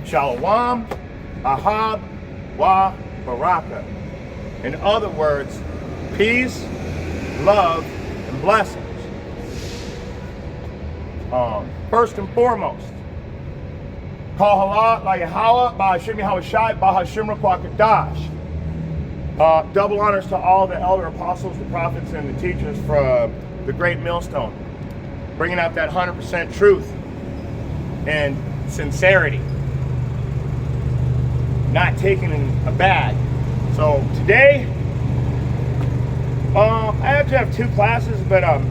Shalom, Ahab, Wa, Baraka. In other words, peace, love, and blessings. First and foremost, Kal Hala La Yahweh, Bahashim Yahushai, Bahashim Rakwakadash. Double honors to all the elder apostles, the prophets, and the teachers for the great millstone, bringing out that 100% truth and sincerity, not taking in a bag. So today, I actually have two classes, but I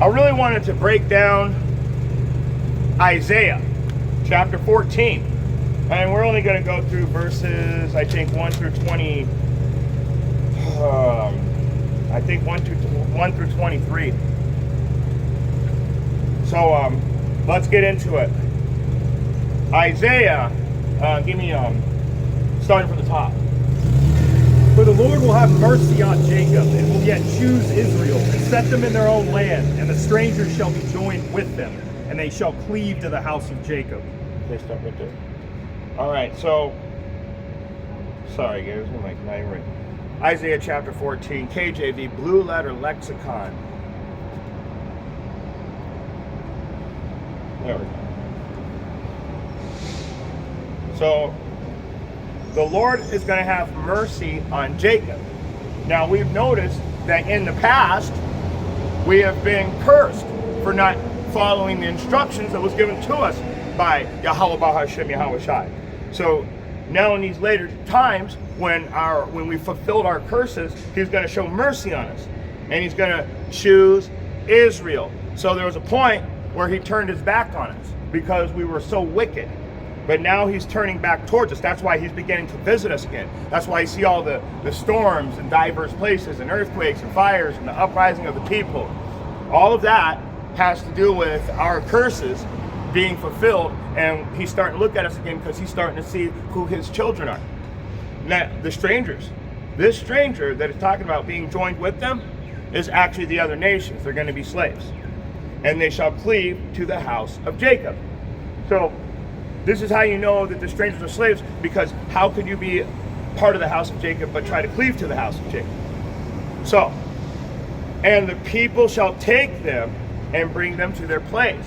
really wanted to break down Isaiah chapter 14, and we're only going to go through verses, I think 1 through 20. I think 1 through 23. So let's get into it. Isaiah, give me starting from the top. For the Lord will have mercy on Jacob, and will yet choose Israel, and set them in their own land, and the strangers shall be joined with them, and they shall cleave to the house of Jacob. Okay, stop right there. All right, so sorry guys, I'm like not even right. Isaiah chapter 14, KJV, Blue Letter Lexicon. There we go. So, the Lord is going to have mercy on Jacob. Now, we've noticed that in the past, we have been cursed for not following the instructions that was given to us by Yahweh Bahashim Yahushai. So, now in these later times, when we fulfilled our curses, he's going to show mercy on us, and he's going to choose Israel. So there was a point where he turned his back on us because we were so wicked, but now he's turning back towards us. That's why he's beginning to visit us again. That's why you see all the storms in diverse places, and earthquakes and fires and the uprising of the people. All of that has to do with our curses being fulfilled, and he's starting to look at us again because he's starting to see who his children are. Now, the strangers. This stranger that is talking about being joined with them is actually the other nations. They're going to be slaves. And they shall cleave to the house of Jacob. So, this is how you know that the strangers are slaves, because how could you be part of the house of Jacob but try to cleave to the house of Jacob? So, and the people shall take them and bring them to their place.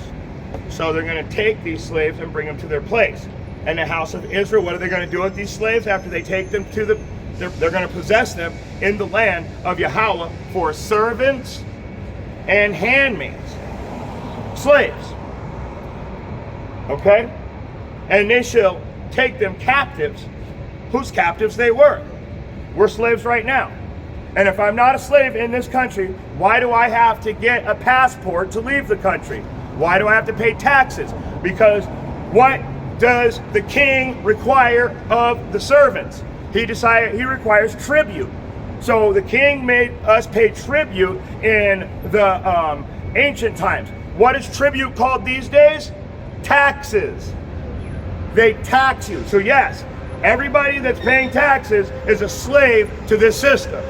So they're going to take these slaves and bring them to their place. And the house of Israel, what are they going to do with these slaves after they take them to they're going to possess them in the land of Yahweh for servants and handmaids. Slaves. Okay? And they shall take them captives, whose captives they were. We're slaves right now. And if I'm not a slave in this country, why do I have to get a passport to leave the country? Why do I have to pay taxes? Because what does the king require of the servants? He requires tribute. So the king made us pay tribute in the ancient times. What is tribute called these days? Taxes. They tax you. So yes, everybody that's paying taxes is a slave to this system.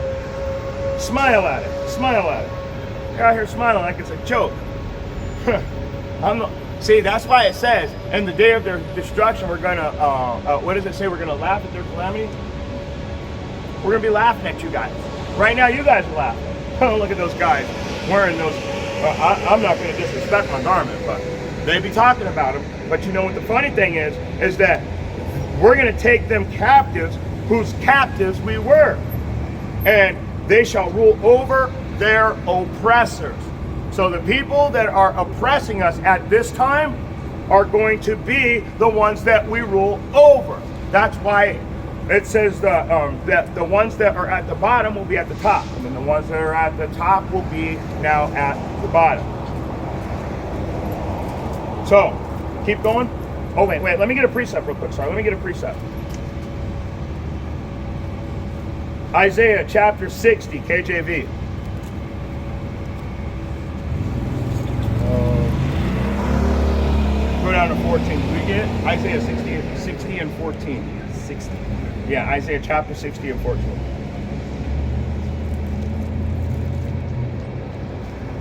Smile at it. Smile at it. You're out here smiling like it's a joke. See, that's why it says, in the day of their destruction, we're going to, what does it say? We're going to laugh at their calamity? We're going to be laughing at you guys. Right now, you guys are laughing. Oh, look at those guys wearing those. I'm not going to disrespect my garment, but they be talking about them. But you know what the funny thing is that we're going to take them captives, whose captives we were. And they shall rule over their oppressors. So the people that are oppressing us at this time are going to be the ones that we rule over. That's why it says that the ones that are at the bottom will be at the top, and then the ones that are at the top will be now at the bottom. So, keep going. Oh, wait, let me get a precept real quick. Sorry, let me get a precept. Isaiah chapter 60, KJV. Go down to 14. Did we get it? Isaiah 60 and 14. 60. Yeah, Isaiah chapter 60 and 14.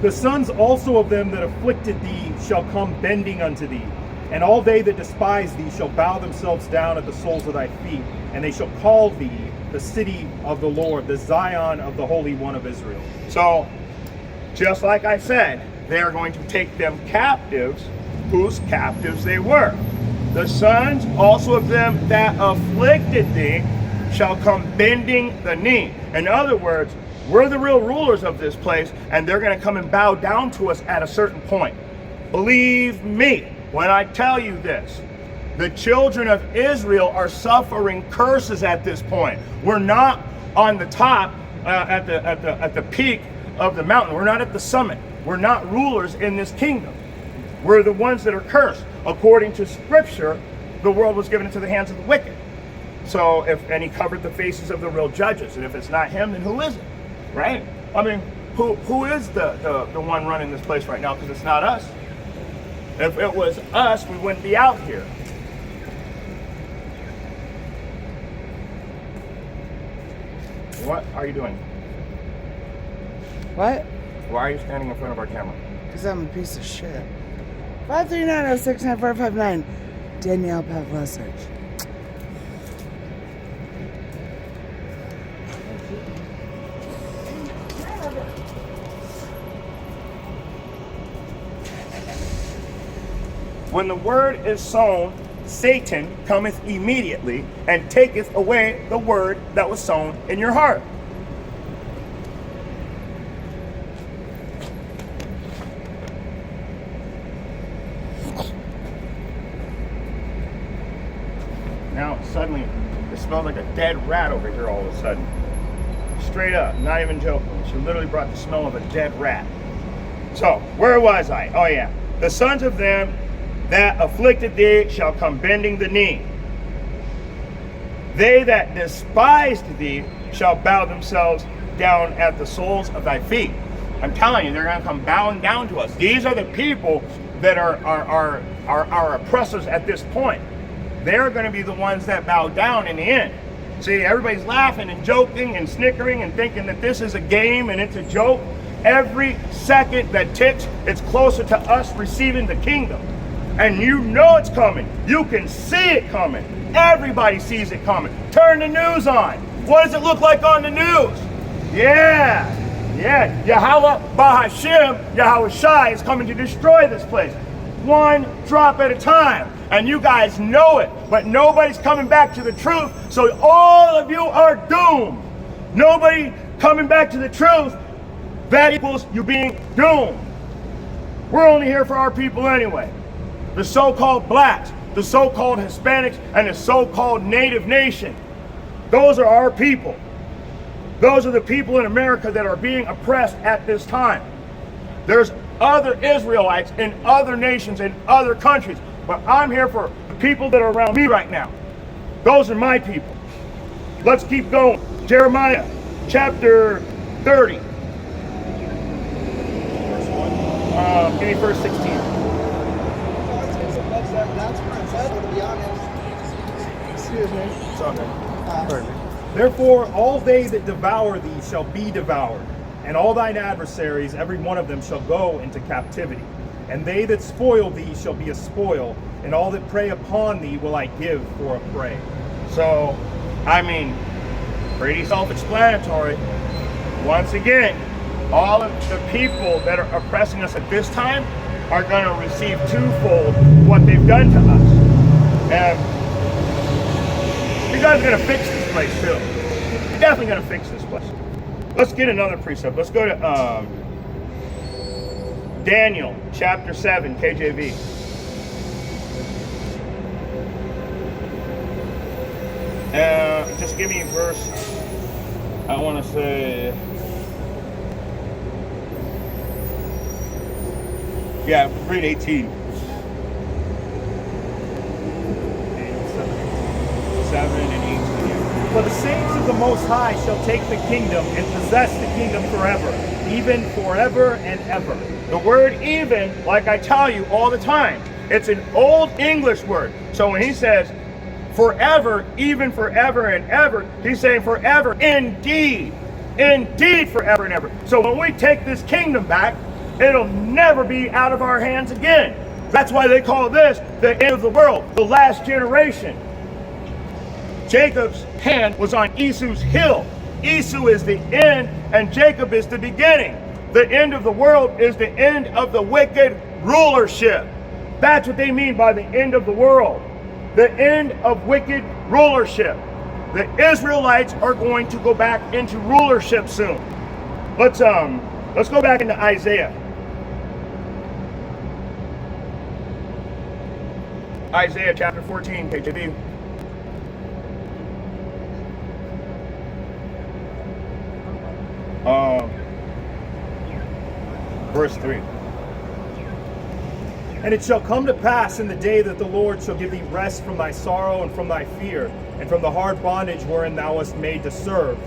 The sons also of them that afflicted thee shall come bending unto thee, And all they that despise thee shall bow themselves down at the soles of thy feet, and they shall call thee the city of the Lord, the Zion of the Holy One of Israel. So, just like I said, they are going to take them captives, whose captives they were. The sons also of them that afflicted thee shall come bending the knee. In other words, we're the real rulers of this place, and they're going to come and bow down to us at a certain point. Believe me when I tell you this. The children of Israel are suffering curses at this point. We're not on the top, at the peak of the mountain. We're not at the summit. We're not rulers in this kingdom. We're the ones that are cursed. According to Scripture, the world was given into the hands of the wicked. So, and he covered the faces of the real judges. And if it's not him, then who is it? Right? I mean, who is the one running this place right now? Because it's not us. If it was us, we wouldn't be out here. What are you doing? What? Why are you standing in front of our camera? Because I'm a piece of shit. 539-06-9459. Danielle Pavlicic. When the word is sown, Satan cometh immediately and taketh away the word that was sown in your heart. Now suddenly it smells like a dead rat over here all of a sudden. Straight up, not even joking. She literally brought the smell of a dead rat. So, where was I? Oh yeah. The sons of them that afflicted thee shall come bending the knee. They that despised thee shall bow themselves down at the soles of thy feet. I'm telling you, they're going to come bowing down to us. These are the people that are our oppressors at this point. They're going to be the ones that bow down in the end. See, everybody's laughing and joking and snickering and thinking that this is a game and it's a joke. Every second that ticks, it's closer to us receiving the kingdom. And you know it's coming. You can see it coming. Everybody sees it coming. Turn the news on. What does it look like on the news? Yeah. Yahweh Bahashim, Yahweh Shai is coming to destroy this place. One drop at a time. And you guys know it. But nobody's coming back to the truth. So all of you are doomed. Nobody coming back to the truth. That equals you being doomed. We're only here for our people anyway. The so-called blacks, the so-called Hispanics, and the so-called native nation. Those are our people. Those are the people in America that are being oppressed at this time. There's other Israelites in other nations, in other countries. But I'm here for the people that are around me right now. Those are my people. Let's keep going. Jeremiah chapter 30. Verse 1. Give me verse 16. That's where it said, to be honest. Excuse me. It's okay. Therefore, all they that devour thee shall be devoured, and all thine adversaries, every one of them, shall go into captivity. And they that spoil thee shall be a spoil, and all that prey upon thee will I give for a prey. So, I mean, pretty self-explanatory. Once again, all of the people that are oppressing us at this time are going to receive twofold what they've done to us. And you guys are going to fix this place too. You're definitely going to fix this place. Let's get another precept. Let's go to Daniel chapter 7, KJV. Just give me verse, I want to say, yeah, read 18. Daniel 7 and 18. 7. For the saints of the Most High shall take the kingdom and possess the kingdom forever, even forever and ever. The word even, like I tell you all the time, it's an old English word. So when he says forever, even forever and ever, he's saying forever indeed. Indeed forever and ever. So when we take this kingdom back, it'll never be out of our hands again. That's why they call this the end of the world, the last generation. Jacob's hand was on Esau's heel. Esau is the end and Jacob is the beginning. The end of the world is the end of the wicked rulership. That's what they mean by the end of the world. The end of wicked rulership. The Israelites are going to go back into rulership soon. Let's go back into Isaiah. Isaiah chapter 14, KJV. Verse 3. And it shall come to pass in the day that the Lord shall give thee rest from thy sorrow and from thy fear, and from the hard bondage wherein thou wast made to serve,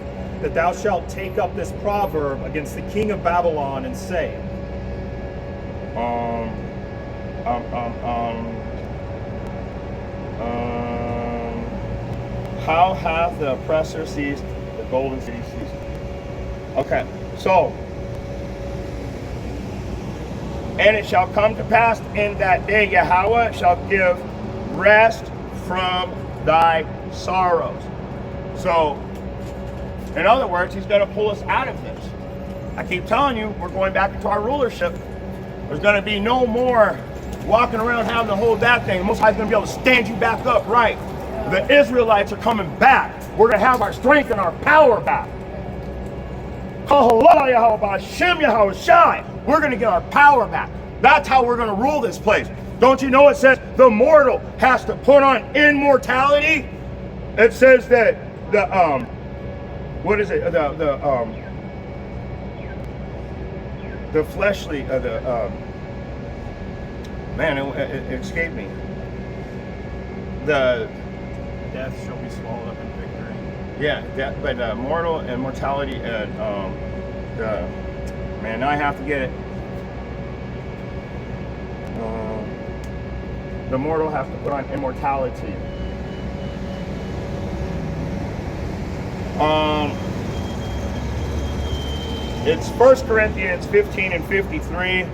that thou shalt take up this proverb against the king of Babylon and say, How hath the oppressor ceased, the golden city ceased? Okay, so, and it shall come to pass in that day, Yahweh shall give rest from thy sorrows. So, in other words, he's going to pull us out of this. I keep telling you, we're going back into our rulership. There's going to be no more walking around having to hold that thing. Most High's going to be able to stand you back up right. The Israelites are coming back. We're going to have our strength and our power back. We're going to get our power back. That's how we're going to rule this place. Don't you know it says the mortal has to put on immortality? It says that the fleshly it escaped me. The death shall be swallowed up in victory. yeah, death, but mortal immortality and now I have to get it. The mortal has to put on immortality. It's 1 Corinthians 15 and 53.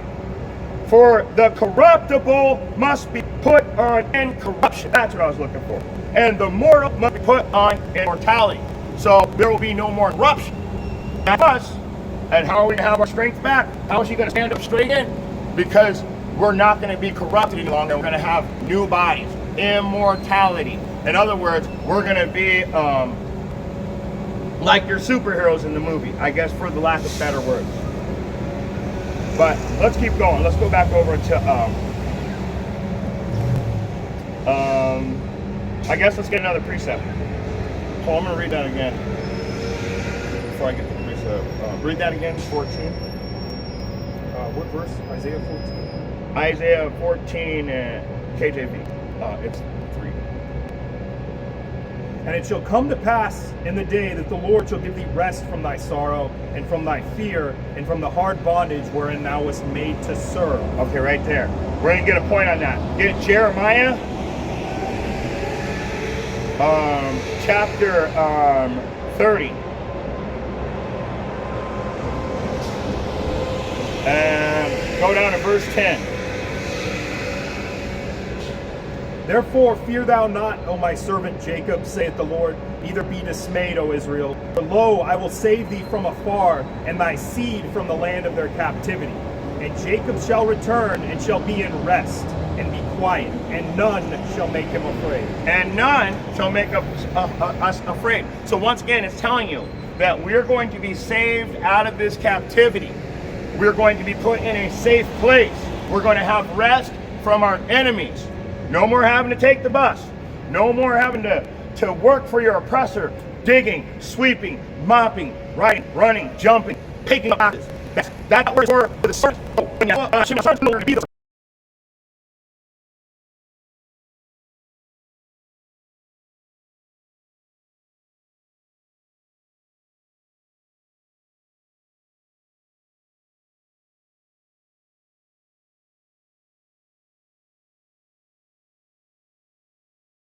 For the corruptible must be put on incorruption. That's what I was looking for. And the mortal must be put on immortality. So there will be no more corruption. That's us. And how are we going to have our strength back? How is he going to stand up straight in? Because we're not going to be corrupted any longer. We're going to have new bodies. Immortality. In other words, we're going to be like your superheroes in the movie, I guess, for the lack of better words. But let's keep going. Let's go back over to I guess let's get another precept. Paul, I'm going to read that again before I get the precept. Read that again, 14. What verse? Isaiah 14. Isaiah 14, KJV. It's 3. And it shall come to pass in the day that the Lord shall give thee rest from thy sorrow and from thy fear and from the hard bondage wherein thou wast made to serve. Okay, right there. We're going to get a point on that. Get Jeremiah chapter 30. And go down to verse 10. Therefore fear thou not, O my servant Jacob, saith the Lord, neither be dismayed, O Israel. For lo, I will save thee from afar, and thy seed from the land of their captivity. And Jacob shall return, and shall be in rest, and be quiet, and none shall make him afraid. And none shall make us afraid. So once again, it's telling you that we're going to be saved out of this captivity. We're going to be put in a safe place. We're going to have rest from our enemies. No more having to take the bus. No more having to work for your oppressor, digging, sweeping, mopping, riding, running, jumping, picking up boxes. That's where the servants go. When you starts to be the